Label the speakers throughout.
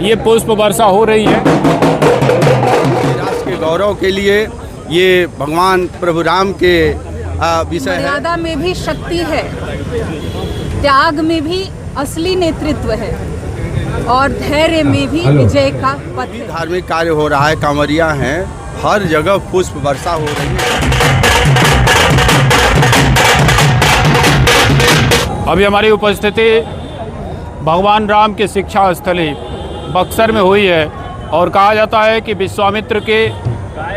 Speaker 1: ये पुष्प वर्षा हो रही है।
Speaker 2: राष्ट्र के गौरव के लिए ये भगवान प्रभु राम के विषय है।
Speaker 3: मर्यादा में भी शक्ति है, त्याग में भी असली नेतृत्व है और धैर्य में भी विजय का पथ है।
Speaker 2: धार्मिक कार्य हो रहा है, कांवरिया हैं, हर जगह पुष्प वर्षा हो रही है।
Speaker 1: अभी हमारी उपस्थिति भगवान राम के शिक्षा स्थली बक्सर में हुई है और कहा जाता है कि विश्वामित्र के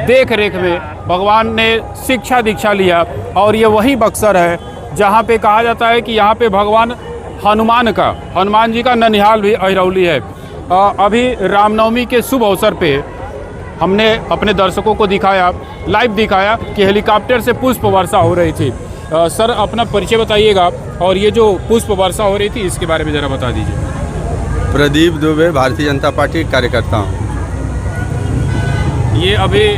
Speaker 1: देख रेख में भगवान ने शिक्षा दीक्षा लिया और ये वही बक्सर है जहाँ पे कहा जाता है कि यहाँ पे भगवान हनुमान जी का ननिहाल भी अहिरौली है। अभी रामनवमी के शुभ अवसर पे हमने अपने दर्शकों को लाइव दिखाया कि हेलीकॉप्टर से पुष्प वर्षा हो रही थी। सर, अपना परिचय बताइएगा और ये जो पुष्प वर्षा हो रही थी इसके बारे में ज़रा बता दीजिए।
Speaker 2: प्रदीप दुबे, भारतीय जनता पार्टी कार्यकर्ता हूँ।
Speaker 1: ये अभी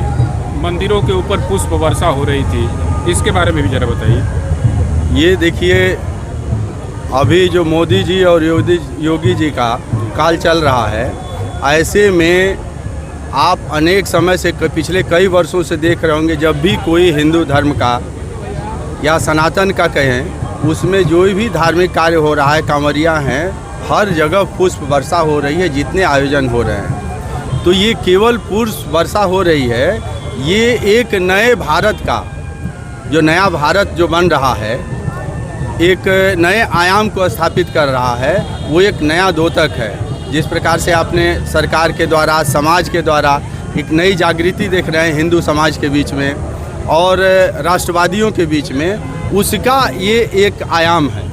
Speaker 1: मंदिरों के ऊपर पुष्प वर्षा हो रही थी, इसके बारे में भी ज़रा बताइए।
Speaker 2: ये देखिए, अभी जो मोदी जी और योगी जी का काल चल रहा है, ऐसे में आप अनेक समय से पिछले कई वर्षों से देख रहे होंगे, जब भी कोई हिंदू धर्म का या सनातन का कहें, उसमें जो भी धार्मिक कार्य हो रहा है, कांवरिया हैं, हर जगह पुष्प वर्षा हो रही है। जितने आयोजन हो रहे हैं, तो ये केवल पुष्प वर्षा हो रही है, ये एक नए भारत का जो नया भारत जो बन रहा है, एक नए आयाम को स्थापित कर रहा है, वो एक नया द्योतक है। जिस प्रकार से आपने सरकार के द्वारा, समाज के द्वारा एक नई जागृति देख रहे हैं हिंदू समाज के बीच में और राष्ट्रवादियों के बीच में, उसका ये एक आयाम है।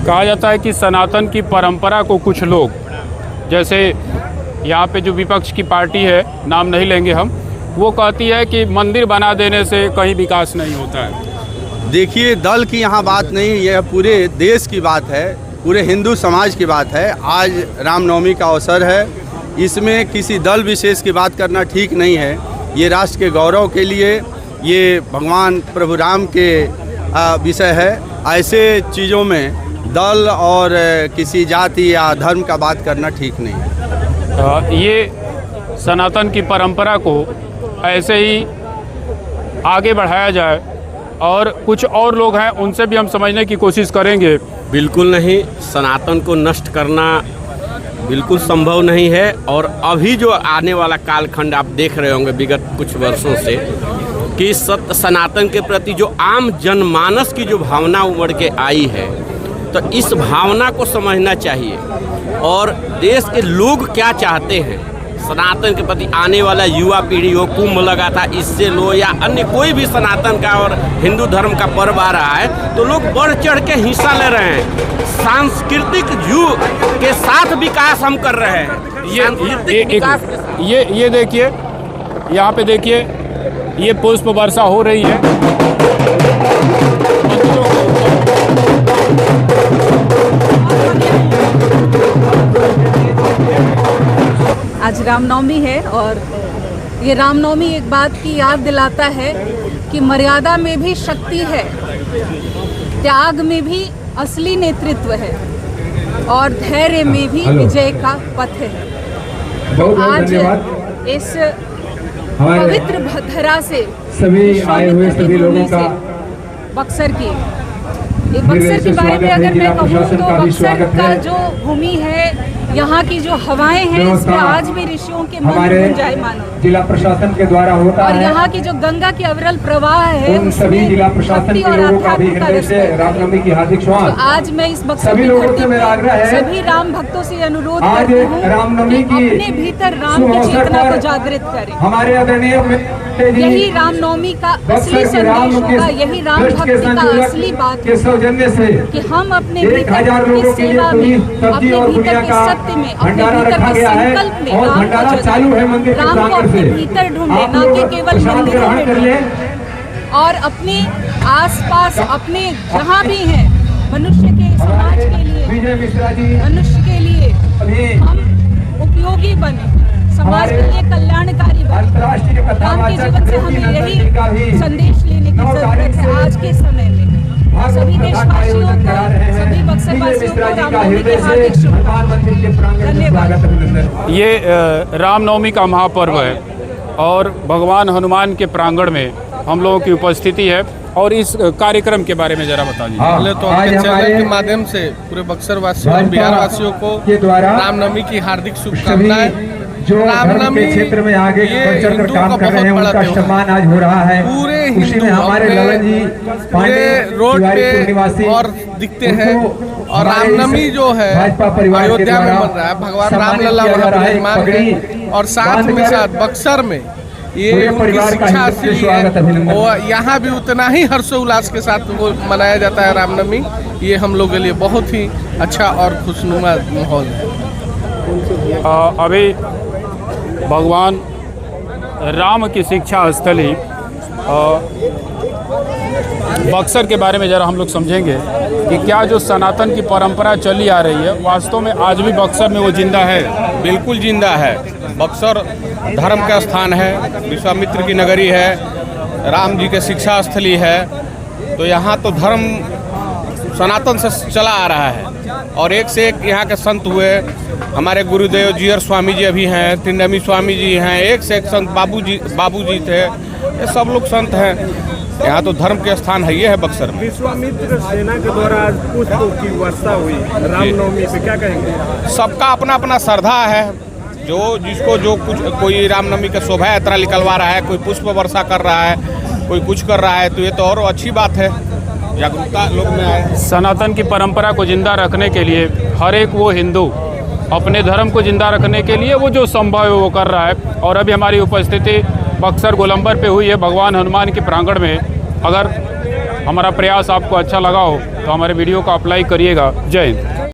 Speaker 1: कहा जाता है कि सनातन की परंपरा को कुछ लोग, जैसे यहाँ पे जो विपक्ष की पार्टी है, नाम नहीं लेंगे हम, वो कहती है कि मंदिर बना देने से कहीं विकास नहीं होता है।
Speaker 2: देखिए, दल की यहाँ बात नहीं, यह पूरे देश की बात है, पूरे हिंदू समाज की बात है। आज रामनवमी का अवसर है, इसमें किसी दल विशेष की बात करना ठीक नहीं है। ये राष्ट्र के गौरव के लिए ये भगवान प्रभु राम के विषय है। ऐसे चीज़ों में दल और किसी जाति या धर्म का बात करना ठीक नहीं है।
Speaker 1: ये सनातन की परंपरा को ऐसे ही आगे बढ़ाया जाए और कुछ और लोग हैं, उनसे भी हम समझने की कोशिश करेंगे।
Speaker 4: बिल्कुल नहीं, सनातन को नष्ट करना बिल्कुल संभव नहीं है। और अभी जो आने वाला कालखंड आप देख रहे होंगे विगत कुछ वर्षों से, कि सनातन के प्रति जो आम जनमानस की जो भावना उमड़ के आई है, तो इस भावना को समझना चाहिए और देश के लोग क्या चाहते हैं। सनातन के प्रति आने वाला युवा पीढ़ी हो, कुंभ लगा था, इससे लो या अन्य कोई भी सनातन का और हिंदू धर्म का पर्व आ रहा है, तो लोग बढ़ चढ़ के हिस्सा ले रहे हैं। सांस्कृतिक युग के साथ विकास हम कर रहे हैं।
Speaker 1: ये देखिए, यहाँ पे देखिए, ये पुष्प वर्षा हो रही है।
Speaker 3: आज रामनवमी है और ये रामनवमी एक बात की याद दिलाता है कि मर्यादा में भी शक्ति है, त्याग में भी असली नेतृत्व है और धैर्य में भी विजय का पथ है। तो आज इस पवित्र धरा से,
Speaker 5: सभी आए हुए सभी लोगों का,
Speaker 3: बक्सर की के बारे में अगर मैं कहूँ तो बक्सर का जो भूमि है, यहाँ की जो हवाएं हैं, इसमें आज भी ऋषियों के मन गुंजायमान होते हैं।
Speaker 5: जिला प्रशासन के द्वारा होता है
Speaker 3: और यहाँ की जो गंगा की अविरल प्रवाह है,
Speaker 5: उन सभी जिला प्रशासन के लोगों का भी हृदय से रामनवमी की हार्दिक शुभकामनाएं।
Speaker 3: तो आज मैं इस बक्सर
Speaker 5: सभी लोगों से मेरा आग्रह है,
Speaker 3: सभी राम भक्तों से अनुरोध
Speaker 5: आज
Speaker 3: करती हूँ
Speaker 5: रामनवमी की
Speaker 3: अपने भीतर राम की चेतना को जागृत करें।
Speaker 5: हमारे आदरणीय
Speaker 3: यही रामनवमी का असली संदेश होगा, यही राम भक्ति का असली बात है कि हम अपने भीतर की सेवा में, अपने भीतर के सत्य में, अपने भीतर के संकल्प में राम को अपने भीतर ढूंढे, ना कि केवल मंदिरों में ढूंढे। और अपने आसपास, अपने जहाँ भी हैं, मनुष्य के समाज के लिए, मनुष्य के लिए हम उपयोगी बने, समाज के लिए कल्याणकारी बने। राम के जीवन से हमें यही संदेश लेने की जरूरत है आज के समय में। सभी देशवासियों को, सभी बक्सर वासियों को रामनवमी की हार्दिक शुभकामनाएं। धन्यवाद।
Speaker 1: ये रामनवमी का महापर्व है और भगवान हनुमान के प्रांगण में हम लोगों की उपस्थिति है और इस कार्यक्रम के बारे में जरा बता दीजिए।
Speaker 6: पहले तो आपके चैनल के माध्यम से पूरे बक्सर वासियों और बिहार वासियों को रामनवमी की हार्दिक शुभकामनाएं।
Speaker 5: जो धर्म के क्षेत्र में आगे बढ़ चढ़ कर काम कर रहे हैं उनका सम्मान आज हो रहा है।
Speaker 6: पूरे
Speaker 5: उसी में हमारे ललन जी
Speaker 6: पूरे रोड पे और दिखते हैं और रामनवमी जो है अयोध्या में बन रहा है, भगवान रामलला वहाँ विराजमान है और साथ में साथ बक्सर में ये उनकी शिक्षा असली है और यहाँ भी उतना ही हर्षोल्लास के साथ वो मनाया जाता है रामनवमी। ये हम लोग के लिए बहुत ही अच्छा और खुशनुमा माहौल है।
Speaker 1: अभी भगवान राम की शिक्षा स्थली बक्सर के बारे में ज़रा हम लोग समझेंगे कि क्या जो सनातन की परंपरा चली आ रही है वास्तव में आज भी बक्सर में वो जिंदा है।
Speaker 4: बिल्कुल जिंदा है। बक्सर धर्म का स्थान है, विश्वामित्र की नगरी है, राम जी के शिक्षा स्थली है, तो यहाँ तो धर्म सनातन से चला आ रहा है और एक से एक यहाँ के संत हुए। हमारे गुरुदेव जीयर स्वामी जी अभी हैं, तिंडमी स्वामी जी हैं, एक से एक संत बाबू जी थे, ये सब लोग संत हैं। यहाँ तो धर्म के स्थान है, ये है बक्सर में।
Speaker 7: विश्वामित्र सेना के द्वारा आज पुष्पों की वर्षा हुई रामनवमी पे, क्या कहेंगे?
Speaker 4: सबका अपना अपना श्रद्धा है, जो जिसको जो कुछ, कोई रामनवमी का शोभा यात्रा निकलवा रहा है, कोई पुष्प वर्षा कर रहा है, कोई कुछ कर रहा है, तो ये तो और अच्छी बात है, जागरूकता लोग में आए।
Speaker 1: सनातन की परंपरा को जिंदा रखने के लिए हर एक वो हिंदू अपने धर्म को जिंदा रखने के लिए वो जो संभव है वो कर रहा है। और अभी हमारी उपस्थिति बक्सर गोलंबर पे हुई है भगवान हनुमान के प्रांगण में। अगर हमारा प्रयास आपको अच्छा लगा हो तो हमारे वीडियो को आप लाइक करिएगा। जय हिंद।